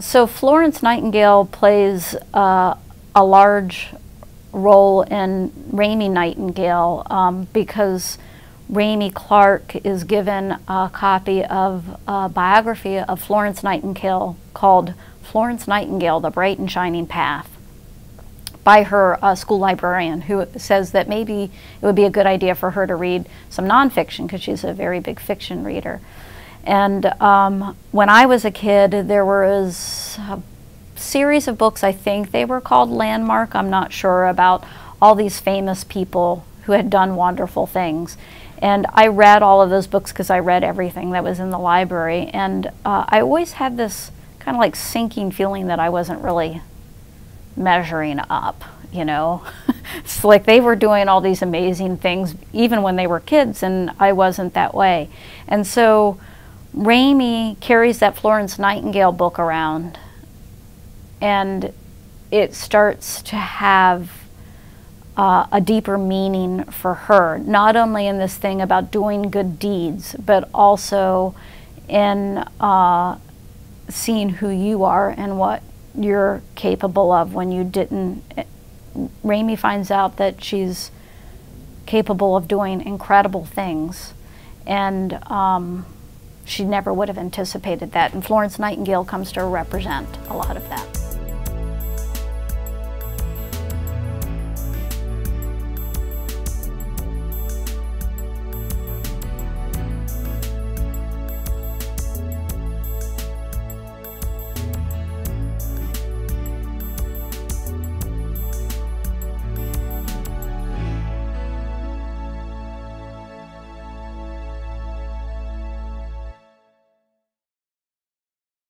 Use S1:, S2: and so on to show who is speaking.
S1: So Florence Nightingale plays a large role in Raymie Nightingale because Raymie Clark is given a copy of a biography of Florence Nightingale called Florence Nightingale, The Bright and Shining Path, by her school librarian, who says that maybe it would be a good idea for her to read some nonfiction because she's a very big fiction reader. And when I was a kid, there was a series of books, I think they were called Landmark, I'm not sure, about all these famous people who had done wonderful things. And I read all of those books because I read everything that was in the library. And I always had this kind of like sinking feeling that I wasn't really measuring up, you know. It's like they were doing all these amazing things even when they were kids, and I wasn't that way. And so Raymie carries that Florence Nightingale book around, and it starts to have a deeper meaning for her, not only in this thing about doing good deeds, but also in seeing who you are and what you're capable of when you didn't. Raymie finds out that she's capable of doing incredible things, and she never would have anticipated that, and Florence Nightingale comes to represent a lot of that.